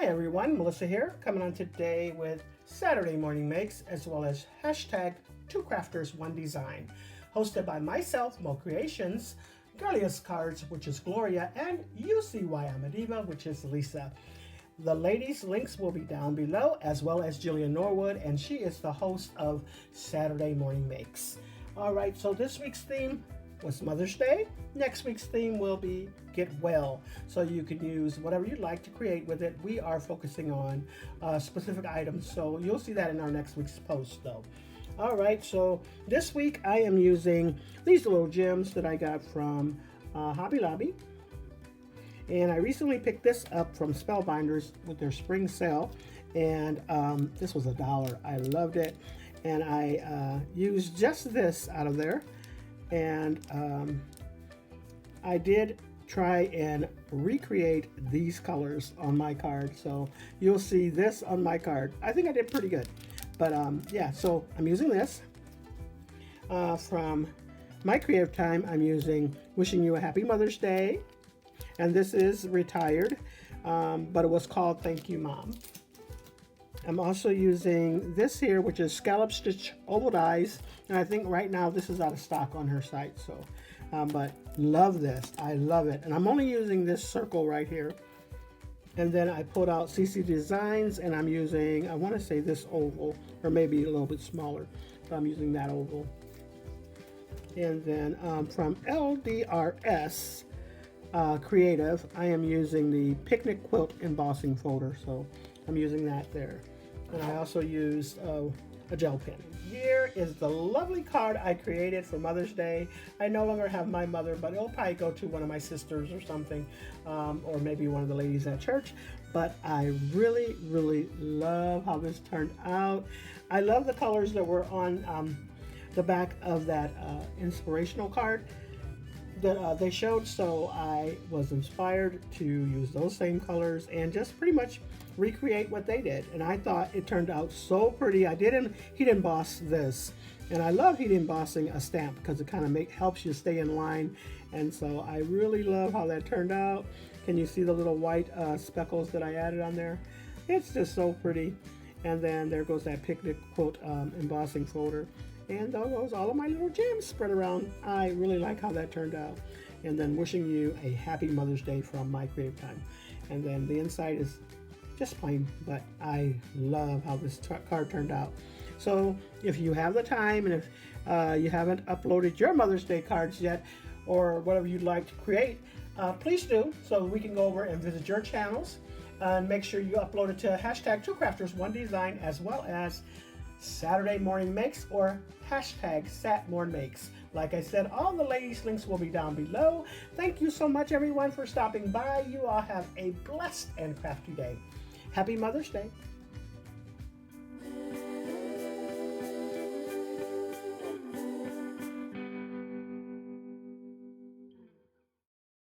Hi everyone, Melissa here, coming on today with Saturday Morning Makes, as well as hashtag Two Crafters, One Design, hosted by myself, Mo Creations, Girliest Cards, which is Gloria, and You See Why I'm a Diva, which is Lisa. The ladies' links will be down below, as well as Jillian Norwood, and she is the host of Saturday Morning Makes. Alright, so this week's theme was Mother's Day. Next week's theme will be Get Well. So you can use whatever you'd like to create with it. We are focusing on specific items, so you'll see that in our next week's post though. Alright, so this week I am using these little gems that I got from Hobby Lobby. And I recently picked this up from Spellbinders with their spring sale. And this was $1. I loved it. And I used just this out of there. And I did try and recreate these colors on my card, so you'll see this on my card. I think I did pretty good, but yeah, so I'm using this from my creative time. I'm using Wishing You a Happy Mother's Day, and this is retired, but it was called Thank You Mom. I'm also using this here, which is Scallop Stitch Oval Dies, and I think right now this is out of stock on her site. So, but love this. I love it, and I'm only using this circle right here. And then I pulled out CC Designs, and I'm using, I want to say this oval, or maybe a little bit smaller, but I'm using that oval. And then from LDRS Creative, I am using the Picnic Quilt embossing folder, so I'm using that there. And I also used a gel pen. Here is the lovely card I created for Mother's Day. I no longer have my mother, but it'll probably go to one of my sisters or something, or maybe one of the ladies at church. But I really, really love how this turned out. I love the colors that were on the back of that inspirational card that they showed, so I was inspired to use those same colors and just pretty much recreate what they did, and I thought it turned out so pretty. I did heat emboss this, and I love heat embossing a stamp because it kind of helps you stay in line, and so I really love how that turned out. Can you see the little white speckles that I added on there? It's just so pretty. And then there goes that Picnic Quilt embossing folder. And there goes all of my little gems spread around. I really like how that turned out. And then Wishing You a Happy Mother's Day from my creative time. And then the inside is just plain, but I love how this card turned out. So if you have the time, and if you haven't uploaded your Mother's Day cards yet, or whatever you'd like to create, please do, so we can go over and visit your channels. And make sure you upload it to hashtag Two Crafters, One Design, as well as Saturday Morning Makes or hashtag SatMornMakes. Like I said, all the ladies' links will be down below. Thank you so much, everyone, for stopping by. You all have a blessed and crafty day. Happy Mother's Day.